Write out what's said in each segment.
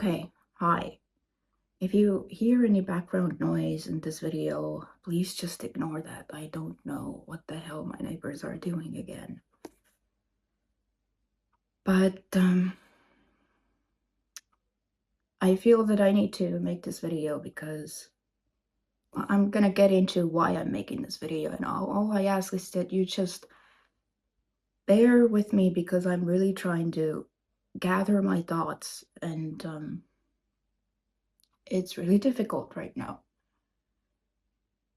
Okay, hi. If you hear any background noise in this video, please just ignore that. I don't know what the hell my neighbors are doing again. But I feel that I need to make this video because I'm gonna get into why I'm making this video, and all I ask is that you just bear with me because I'm really trying to gather my thoughts, and it's really difficult right now.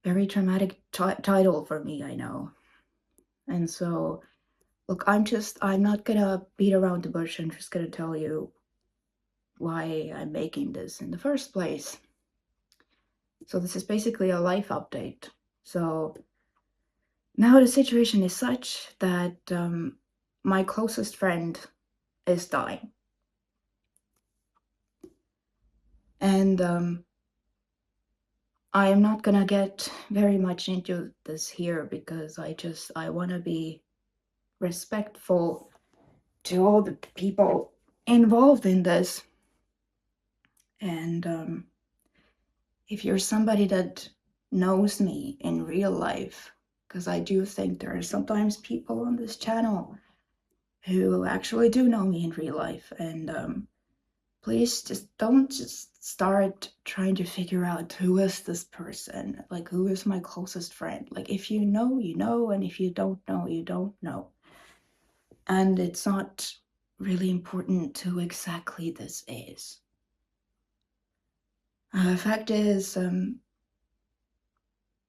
Very dramatic title for me, I know. And so, look, I'm not gonna beat around the bush. I'm just gonna tell you why I'm making this in the first place. So this is basically a life update. So now the situation is such that my closest friend is dying. And I am not gonna get very much into this here because I wanna be respectful to all the people involved in this. And if you're somebody that knows me in real life, because I do think there are sometimes people on this channel who actually do know me in real life, and please just don't just start trying to figure out who is this person, like who is my closest friend. Like if you know, you know, and if you don't know, you don't know. And it's not really important who exactly this is. Fact is,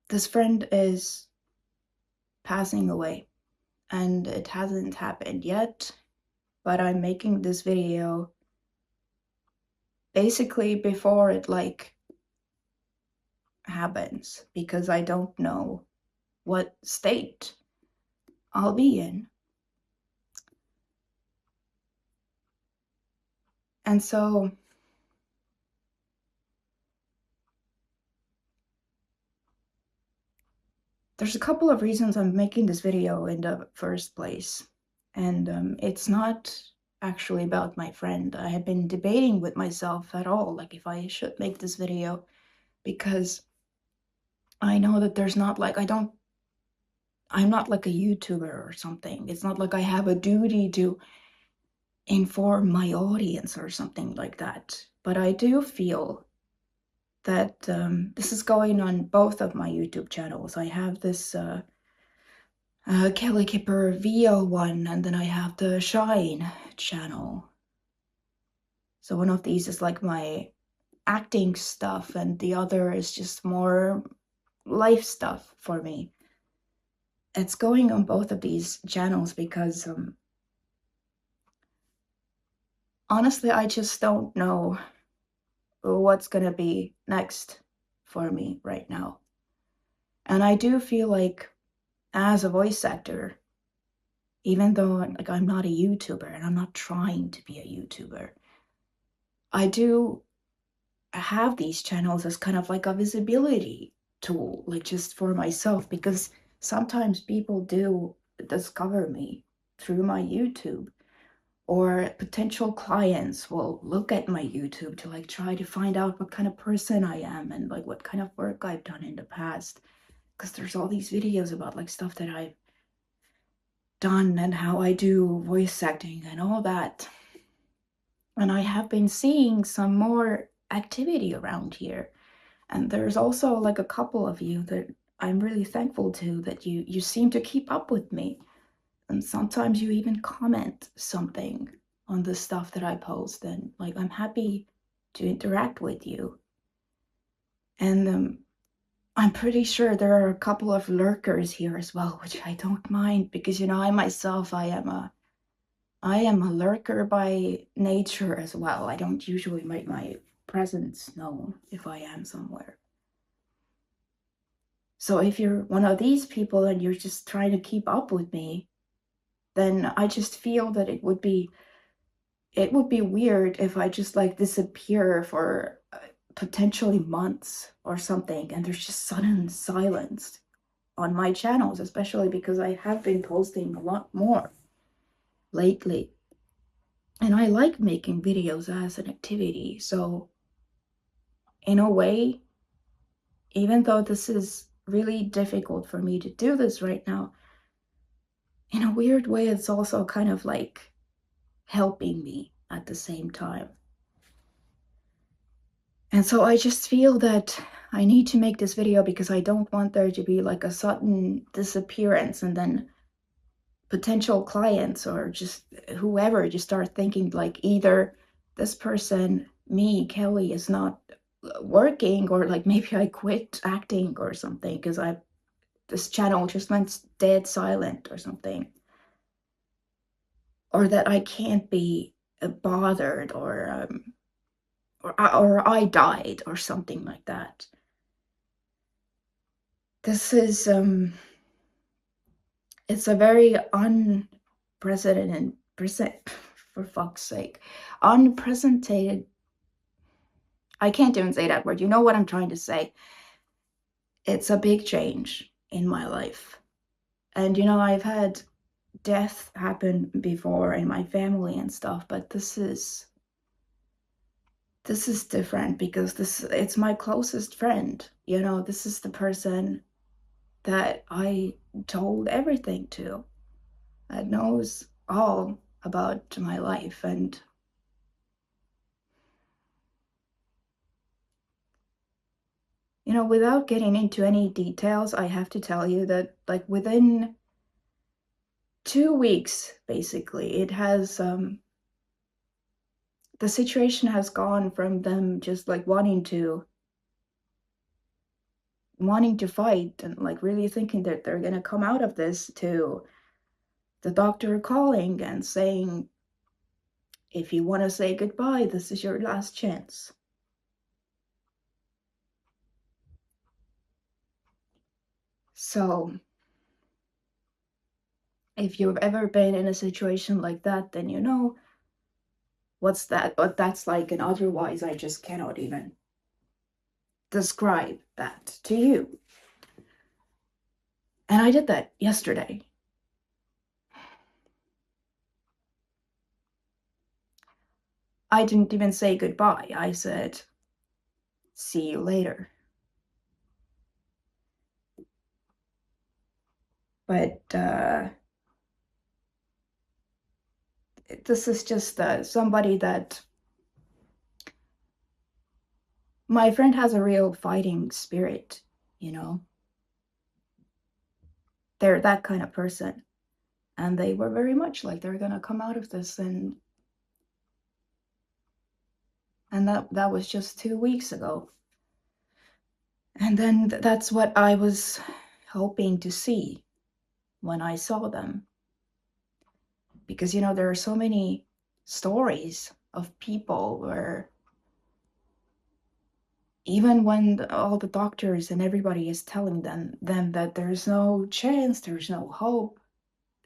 this friend is passing away, and it hasn't happened yet, but I'm making this video basically before it happens, because I don't know what state I'll be in. And so there's a couple of reasons I'm making this video in the first place. And it's not actually about my friend. I have been debating with myself at all, like if I should make this video, because I know that there's not like, I'm not like a YouTuber or something. It's not like I have a duty to inform my audience or something like that. But I do feel that this is going on both of my YouTube channels. I have this KellyKipperVO one, and then I have the Shine channel. So one of these is like my acting stuff, and the other is just more life stuff for me. It's going on both of these channels because honestly, I just don't know what's gonna be next for me right now. And I do feel like as a voice actor, even though like I'm not a YouTuber and I'm not trying to be a YouTuber, I do have these channels as kind of like a visibility tool, like just for myself, because sometimes people do discover me through my YouTube, or potential clients will look at my YouTube to like try to find out what kind of person I am and like what kind of work I've done in the past, because there's all these videos about like stuff that I've done and how I do voice acting and all that. And I have been seeing some more activity around here. And there's also like a couple of you that I'm really thankful to, that you seem to keep up with me. And sometimes you even comment something on the stuff that I post, and like I'm happy to interact with you. And I'm pretty sure there are a couple of lurkers here as well, which I don't mind, because I myself, I am a lurker by nature as well. I don't usually make my presence known if I am somewhere. So if you're one of these people and you're just trying to keep up with me, then I just feel that it would be weird if I just like disappear for potentially months or something, and there's just sudden silence on my channels, especially because I have been posting a lot more lately. And I like making videos as an activity. So in a way, even though this is really difficult for me to do this right now, in a weird way, it's also kind of like helping me at the same time. And so I just feel that I need to make this video because I don't want there to be like a sudden disappearance and then potential clients or just whoever just start thinking like either this person, me, Kelly, is not working, or like maybe I quit acting or something because I this channel just went dead silent or something, or that I can't be bothered, or I died or something like that. This is it's a very unprecedented present for fuck's sake, unprecedented. I can't even say that word. You know what I'm trying to say. It's a big change in my life. And I've had death happen before in my family and stuff, but this is different because it's my closest friend. This is the person that I told everything to, that knows all about my life. And without getting into any details, I have to tell you that like within 2 weeks, basically, it has the situation has gone from them just like wanting to fight and like really thinking that they're gonna come out of this, to the doctor calling and saying, if you want to say goodbye, this is your last chance. So if you've ever been in a situation like that, then you know what that's like, and otherwise I just cannot even describe that to you. And I did that yesterday. I didn't even say goodbye. I said, see you later. But this is just somebody that my friend has a real fighting spirit, you know. They're that kind of person. And they were very much like they're gonna come out of this, and that was just 2 weeks ago. And then that's what I was hoping to see when I saw them. Because there are so many stories of people where even when all the doctors and everybody is telling them that there's no chance, there's no hope,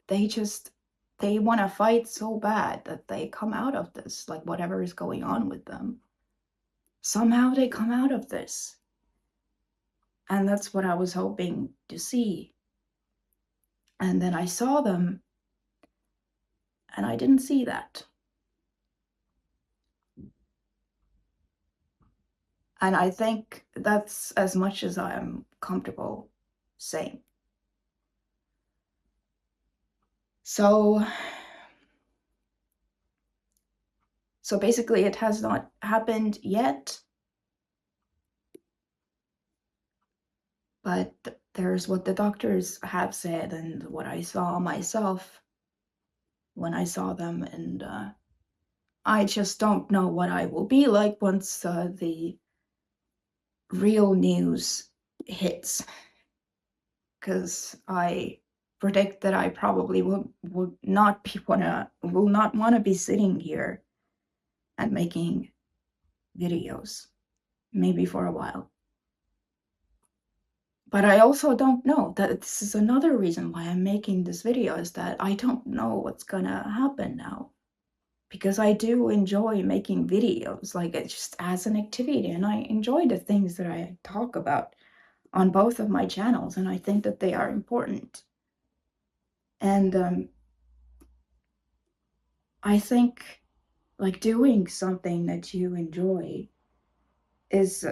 they want to fight so bad that they come out of this, like whatever is going on with them. Somehow they come out of this. And that's what I was hoping to see. And then I saw them, and I didn't see that. And I think that's as much as I'm comfortable saying. So basically, it has not happened yet, but there's what the doctors have said and what I saw myself when I saw them, and I just don't know what I will be like once the real news hits, because I predict that I probably will not want to be sitting here and making videos, maybe for a while. But I also don't know. That this is another reason why I'm making this video, is that I don't know what's gonna happen now. Because I do enjoy making videos, like it's just as an activity, and I enjoy the things that I talk about on both of my channels, and I think that they are important. And I think like doing something that you enjoy is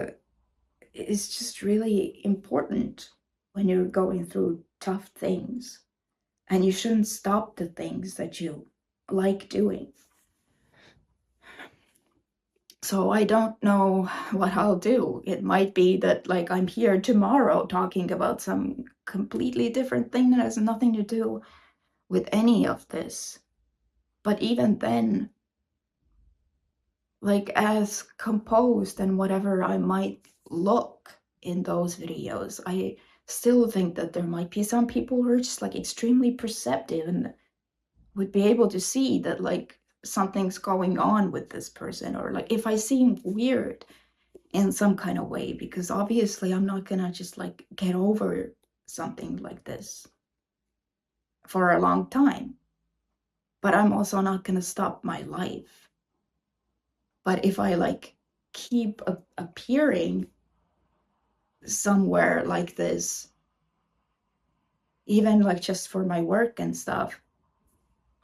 just really important when you're going through tough things, and you shouldn't stop the things that you like doing. So I don't know what I'll do. It might be that like I'm here tomorrow talking about some completely different thing that has nothing to do with any of this. But even then, like as composed and whatever I might look in those videos, I still think that there might be some people who are just like extremely perceptive and would be able to see that like something's going on with this person, or like if I seem weird in some kind of way, because obviously I'm not gonna just like get over something like this for a long time, but I'm also not gonna stop my life. But if I like keep appearing somewhere like this, even like just for my work and stuff,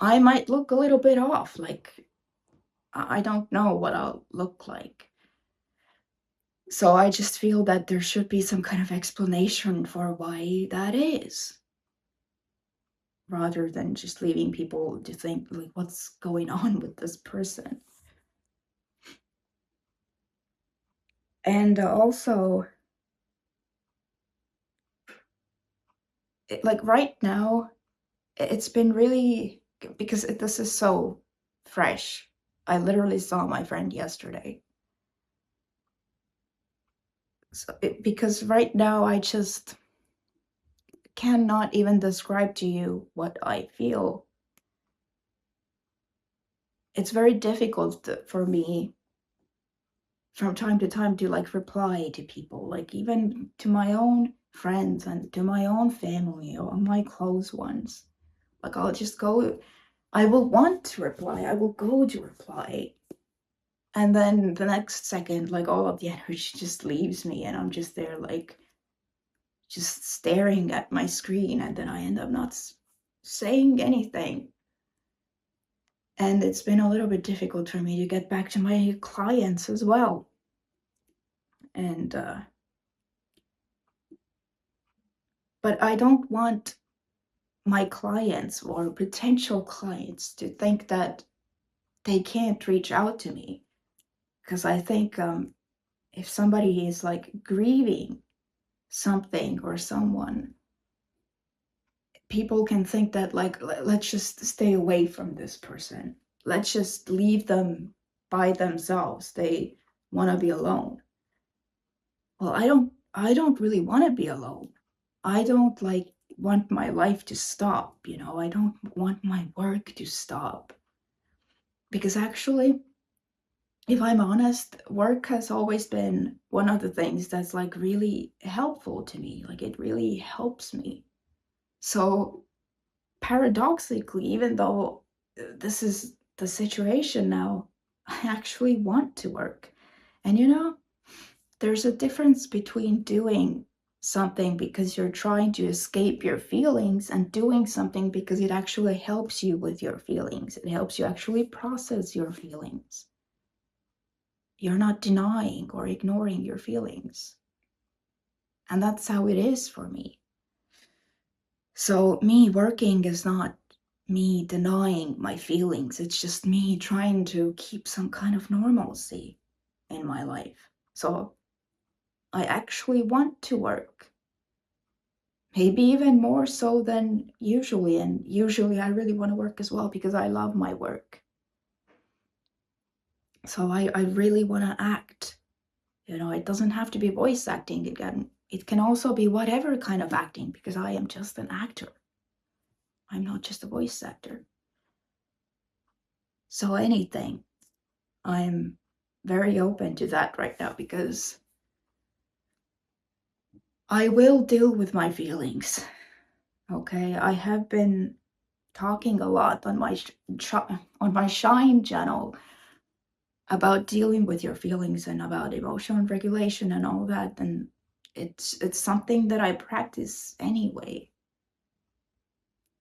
I might look a little bit off. Like I don't know what I'll look like. So I just feel that there should be some kind of explanation for why that is, rather than just leaving people to think like what's going on with this person. And also, like right now, it's been really, because this is so fresh. I literally saw my friend yesterday. So because right now I just cannot even describe to you what I feel. It's very difficult for me from time to time to like reply to people, like even to my own friends and to my own family or my close ones. Like I'll just go, I will want to reply, I will go to reply, and then the next second like all of the energy just leaves me and I'm just there like just staring at my screen, and then I end up not saying anything. And it's been a little bit difficult for me to get back to my clients as well. And but I don't want my clients or potential clients to think that they can't reach out to me, because I think if somebody is like grieving something or someone, people can think that like let's just stay away from this person, let's just leave them by themselves, they want to be alone. Well, I don't really want to be alone. I don't like want my life to stop, you know. I don't want my work to stop, because actually, if I'm honest, work has always been one of the things that's like really helpful to me. Like it really helps me. So paradoxically, even though this is the situation now, I actually want to work. And you know, there's a difference between doing something because you're trying to escape your feelings and doing something because it actually helps you with your feelings. It helps you actually process your feelings. You're not denying or ignoring your feelings. And that's how it is for me. So me working is not me denying my feelings. It's just me trying to keep some kind of normalcy in my life. So I actually want to work. Maybe even more so than usually. And usually I really want to work as well because I love my work. So I really want to act. You know, it doesn't have to be voice acting. It can also be whatever kind of acting, because I am just an actor. I'm not just a voice actor. So anything, I'm very open to that right now, because I will deal with my feelings. Okay, I have been talking a lot on my Shine channel about dealing with your feelings and about emotional regulation and all that, and it's something that I practice anyway,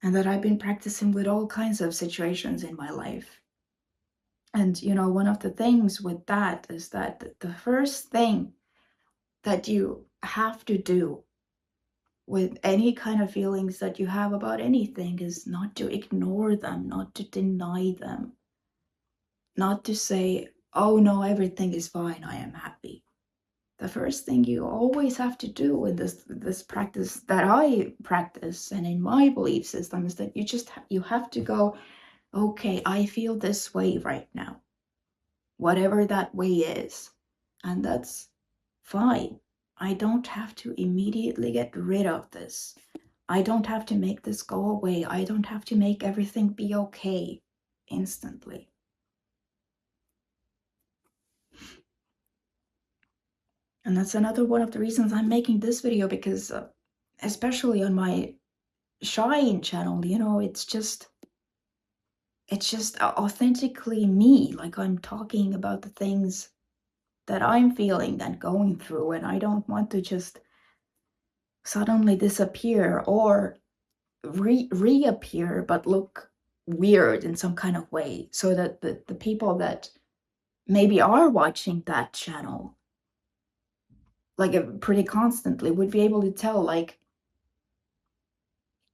and that I've been practicing with all kinds of situations in my life. And, one of the things with that is that the first thing that you have to do with any kind of feelings that you have about anything is not to ignore them, not to deny them, not to say, oh no, everything is fine, I am happy. The first thing you always have to do in this practice that I practice and in my belief system is that you have to go, okay, I feel this way right now, whatever that way is, and that's fine. I don't have to immediately get rid of this. I don't have to make this go away. I don't have to make everything be okay instantly. And that's another one of the reasons I'm making this video, because especially on my Shine channel, it's just authentically me. Like, I'm talking about the things that I'm feeling and going through, and I don't want to just suddenly disappear or reappear but look weird in some kind of way, so that the people that maybe are watching that channel like pretty constantly would be able to tell, like,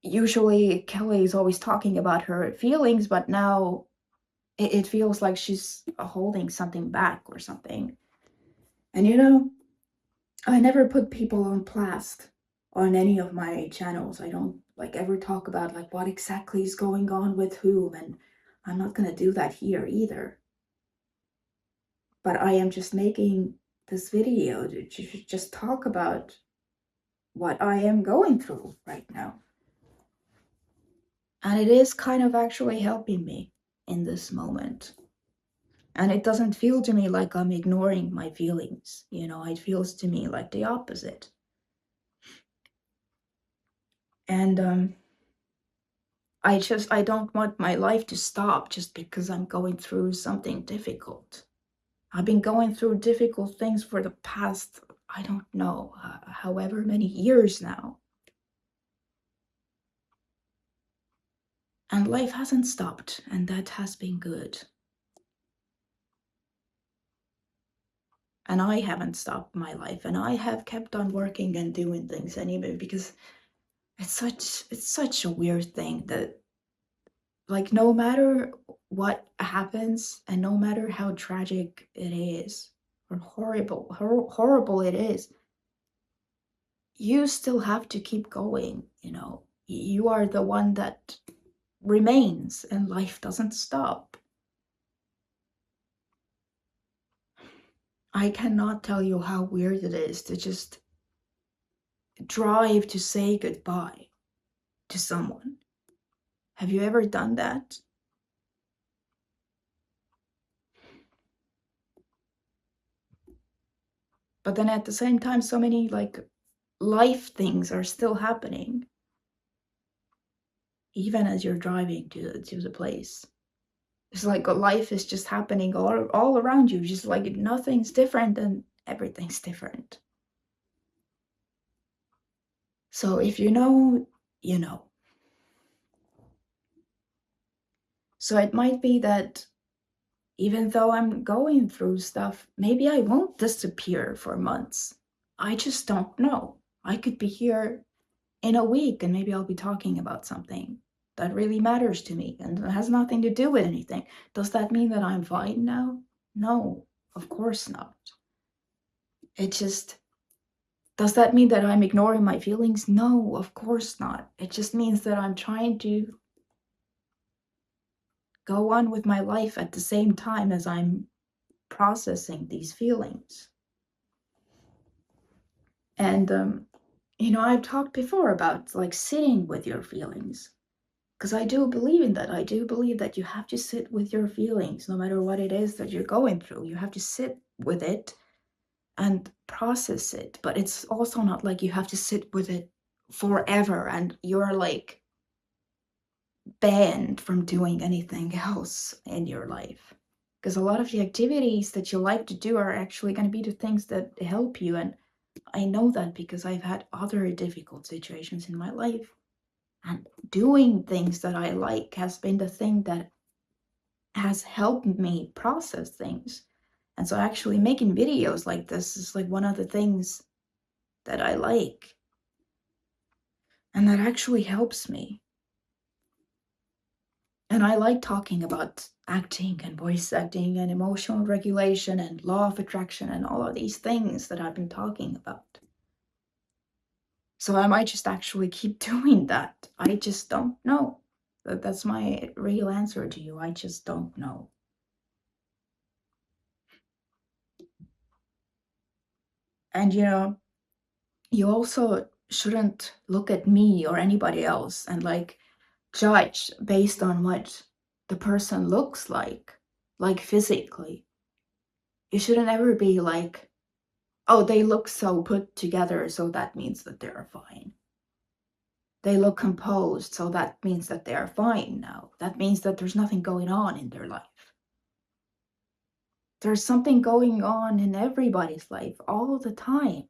usually Kelly is always talking about her feelings, but now it feels like she's holding something back or something. And I never put people on blast on any of my channels. I don't like ever talk about like what exactly is going on with whom, and I'm not gonna do that here either. But I am just making this video to just talk about what I am going through right now. And it is kind of actually helping me in this moment. And it doesn't feel to me like I'm ignoring my feelings. It feels to me like the opposite. And I don't want my life to stop just because I'm going through something difficult. I've been going through difficult things for the past, I don't know, however many years now. And life hasn't stopped, and that has been good. And I haven't stopped my life, and I have kept on working and doing things anyway, because it's such a weird thing that, like, no matter what happens and no matter how tragic it is or horrible it is, you still have to keep going. You are the one that remains, and life doesn't stop. I cannot tell you how weird it is to just drive to say goodbye to someone. Have you ever done that? But then at the same time, so many like life things are still happening, even as you're driving to the place. It's like life is just happening all around you, just like nothing's different and everything's different. So if you know, you know. So it might be that even though I'm going through stuff, maybe I won't disappear for months. I just don't know. I could be here in a week and maybe I'll be talking about something that really matters to me and has nothing to do with anything. Does that mean that I'm fine now? No, of course not. It just, does that mean that I'm ignoring my feelings? No, of course not. It just means that I'm trying to go on with my life at the same time as I'm processing these feelings. And I've talked before about like sitting with your feelings, because I do believe in that. I do believe that you have to sit with your feelings no matter what it is that you're going through. You have to sit with it and process it. But it's also not like you have to sit with it forever and you're like banned from doing anything else in your life. Because a lot of the activities that you like to do are actually going to be the things that help you. And I know that because I've had other difficult situations in my life. And doing things that I like has been the thing that has helped me process things. And so actually making videos like this is like one of the things that I like and that actually helps me. And I like talking about acting and voice acting and emotional regulation and law of attraction and all of these things that I've been talking about. So I might just actually keep doing that. I just don't know. That's my real answer to you. I just don't know. And you also shouldn't look at me or anybody else and like judge based on what the person looks like physically. You shouldn't ever be like, oh, they look so put together, so that means that they're fine. They look composed, so that means that they are fine now. That means that there's nothing going on in their life. There's something going on in everybody's life all the time.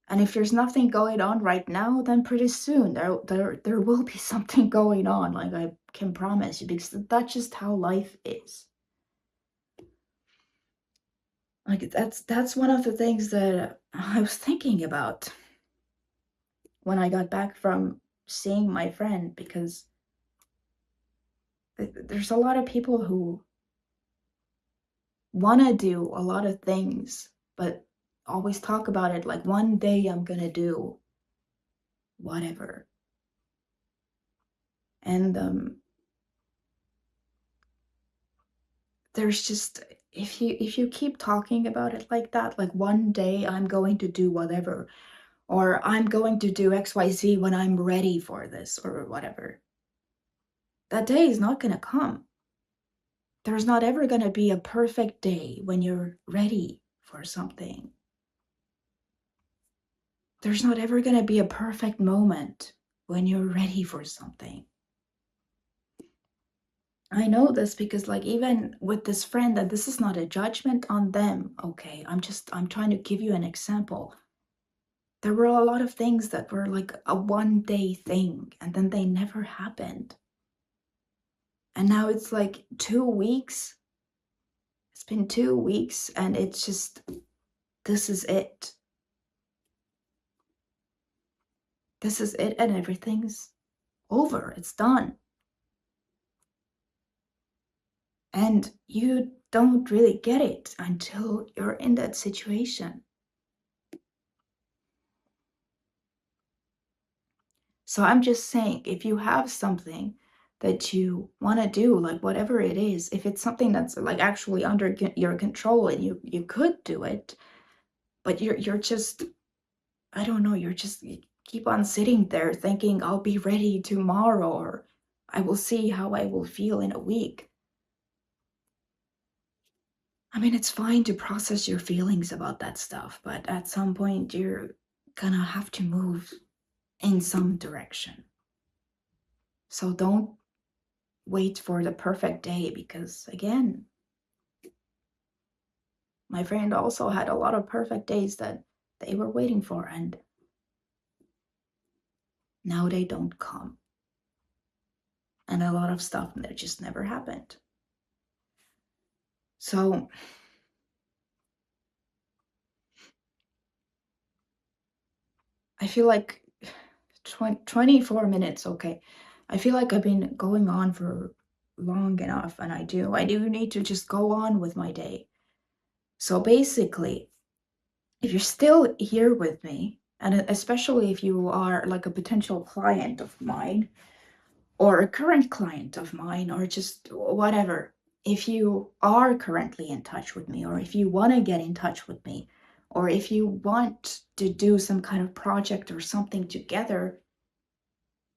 And if there's nothing going on right now, then pretty soon there will be something going on, like I can promise you, because that's just how life is. Like that's one of the things that I was thinking about when I got back from seeing my friend, because there's a lot of people who want to do a lot of things, but always talk about it like one day I'm gonna do whatever. And there's just, if you keep talking about it like that, like one day I'm going to do whatever, or I'm going to do XYZ when I'm ready for this or whatever, that day is not gonna come. There's not ever gonna be a perfect day when you're ready for something. There's not ever gonna be a perfect moment when you're ready for something. I know this because like even with this friend, and this is not a judgment on them, okay? I'm trying to give you an example. There were a lot of things that were like a one day thing and then they never happened. And now it's like 2 weeks. It's been 2 weeks and it's just, this is it. This is it and everything's over. It's done. And you don't really get it until you're in that situation. So I'm just saying, if you have something that you want to do, like whatever it is, if it's something that's like actually under your control and you could do it, but you're just, I don't know, you keep on sitting there thinking I'll be ready tomorrow, or I will see how I will feel in a week. I mean, it's fine to process your feelings about that stuff, but at some point you're gonna have to move in some direction. So don't wait for the perfect day, because again, my friend also had a lot of perfect days that they were waiting for, and now they don't come. And a lot of stuff that just never happened. So I feel like 24 minutes, okay. I feel like I've been going on for long enough, and I do need to just go on with my day. So basically, if you're still here with me, and especially if you are like a potential client of mine, or a current client of mine, or just whatever, if you are currently in touch with me, or if you want to get in touch with me, or if you want to do some kind of project or something together,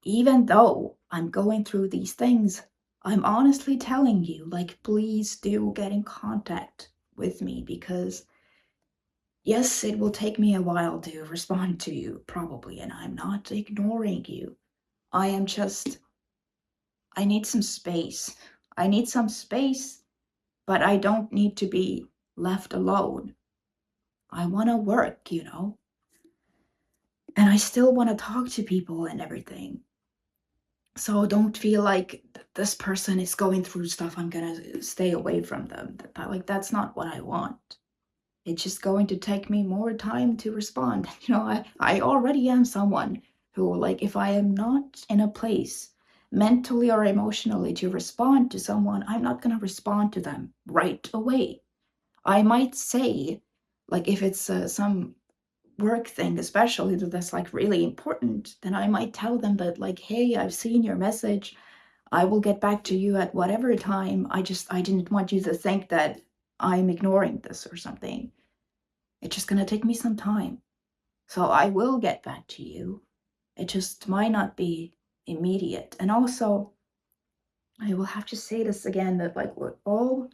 even though I'm going through these things, I'm honestly telling you, like, please do get in contact with me, because yes, it will take me a while to respond to you, probably, and I'm not ignoring you. I am just, I need some space. I need some space, but I don't need to be left alone. I want to work, and I still want to talk to people and everything. So don't feel like this person is going through stuff, I'm gonna stay away from them. Like, that's not what I want. It's just going to take me more time to respond. I already am someone who, like, if I am not in a place mentally or emotionally to respond to someone, I'm not going to respond to them right away. I might say, like, if it's some work thing, especially that's like really important, then I might tell them that, like, hey, I've seen your message. I will get back to you at whatever time. I didn't want you to think that I'm ignoring this or something. It's just gonna take me some time. So I will get back to you. It just might not be immediate. And also, I will have to say this again, that, like, with all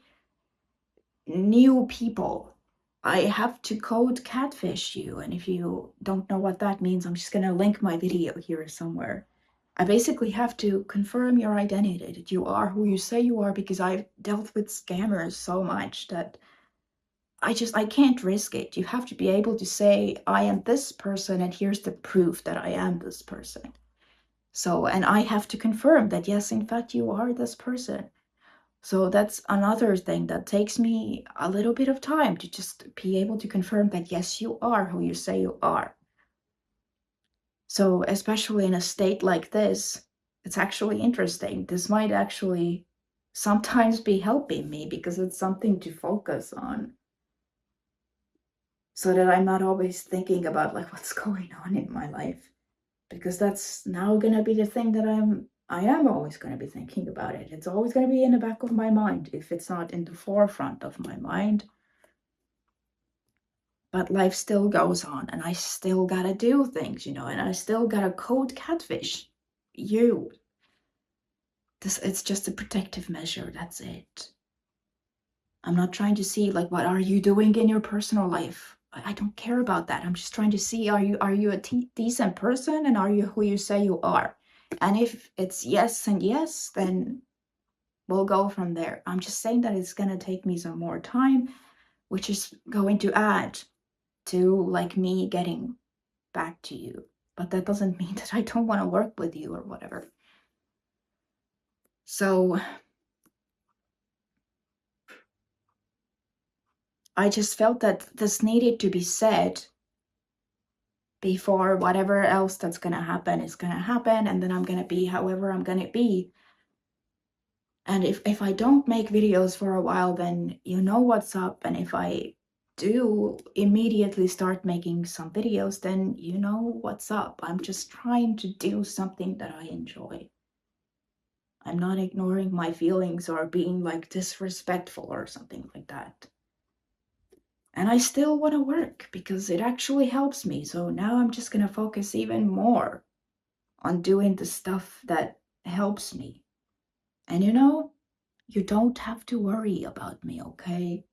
new people, I have to code catfish you. And if you don't know what that means, I'm just gonna link my video here somewhere. I basically have to confirm your identity, that you are who you say you are, because I've dealt with scammers so much that I can't risk it. You have to be able to say, I am this person, and here's the proof that I am this person. So, and I have to confirm that, yes, in fact, you are this person. So that's another thing that takes me a little bit of time, to just be able to confirm that, yes, you are who you say you are. So, especially in a state like this, it's actually interesting. This might actually sometimes be helping me, because it's something to focus on, so that I'm not always thinking about, like, what's going on in my life, because that's now gonna be the thing that I am always gonna be thinking about it. It's always gonna be in the back of my mind, if it's not in the forefront of my mind. But life still goes on, and I still gotta do things, and I still gotta code catfish you. It's just a protective measure, that's it. I'm not trying to see, like, what are you doing in your personal life. I don't care about that. I'm just trying to see, are you a decent person, and are you who you say you are? And if it's yes and yes, then we'll go from there. I'm just saying that it's gonna take me some more time, which is going to add to, like, me getting back to you. But that doesn't mean that I don't want to work with you or whatever. So I just felt that this needed to be said before whatever else that's going to happen is going to happen, and then I'm going to be however I'm going to be. And if I don't make videos for a while, then you know what's up. And if I do immediately start making some videos, then you know what's up. I'm just trying to do something that I enjoy. I'm not ignoring my feelings or being, like, disrespectful or something like that. And I still want to work, because it actually helps me. So now I'm just going to focus even more on doing the stuff that helps me. And you don't have to worry about me, okay?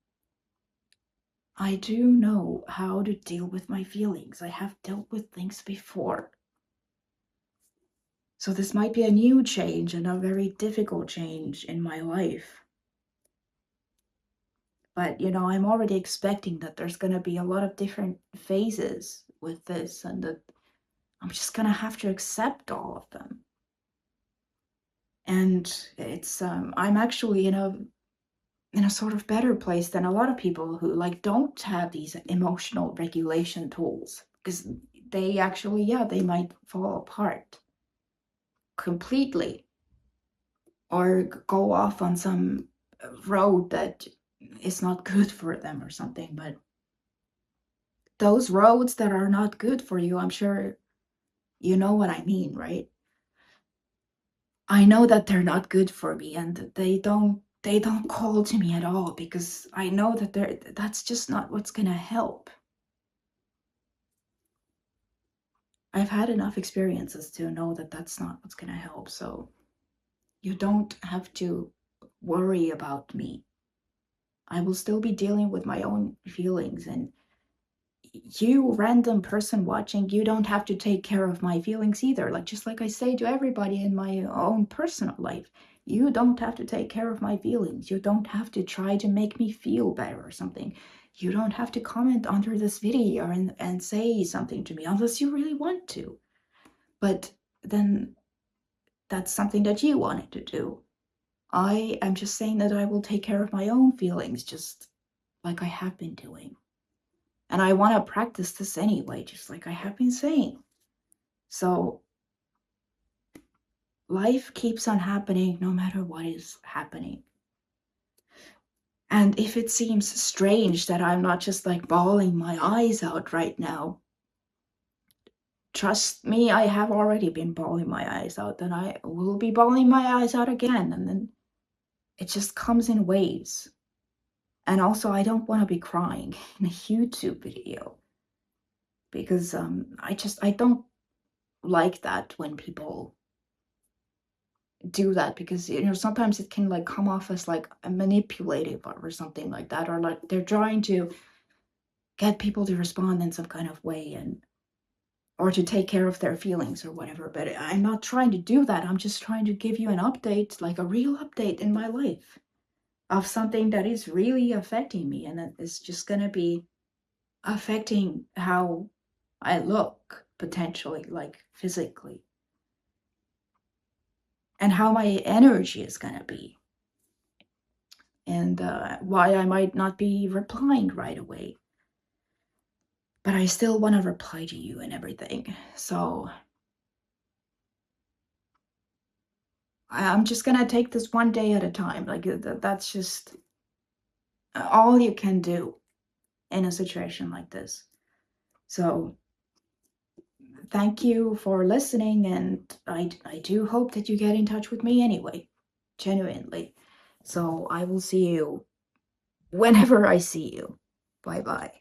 I do know how to deal with my feelings. I have dealt with things before. So this might be a new change, and a very difficult change in my life. But, I'm already expecting that there's going to be a lot of different phases with this, and that I'm just going to have to accept all of them. And I'm actually in a sort of better place than a lot of people who, like, don't have these emotional regulation tools, because they actually, yeah, they might fall apart completely, or go off on some road that is not good for them or something. But those roads that are not good for you, I'm sure you know what I mean, right? I know that they're not good for me, and that they don't call to me at all, because I know that that's just not what's gonna help. I've had enough experiences to know that that's not what's gonna help. So you don't have to worry about me. I will still be dealing with my own feelings, and you, random person watching, you don't have to take care of my feelings either. Like, just like I say to everybody in my own personal life, you don't have to take care of my feelings. You don't have to try to make me feel better or something. You don't have to comment under this video and say something to me, unless you really want to. But then that's something that you wanted to do. I am just saying that I will take care of my own feelings, just like I have been doing. And I want to practice this anyway, just like I have been saying. So life keeps on happening no matter what is happening. And if it seems strange that I'm not just like bawling my eyes out right now, trust me, I have already been bawling my eyes out, and I will be bawling my eyes out again. And then it just comes in waves. And also, I don't want to be crying in a YouTube video because I don't like that when people do that, because sometimes it can like come off as like a manipulative or something like that, or like they're trying to get people to respond in some kind of way, and or to take care of their feelings or whatever. But I'm not trying to do that. I'm just trying to give you an update, like a real update in my life of something that is really affecting me, and that is just going to be affecting how I look, potentially, like physically, and how my energy is going to be, and why I might not be replying right away. But I still want to reply to you and everything. So I'm just going to take this one day at a time. Like that's just all you can do in a situation like this. So thank you for listening, and I do hope that you get in touch with me anyway, genuinely. So I will see you whenever I see you. Bye bye.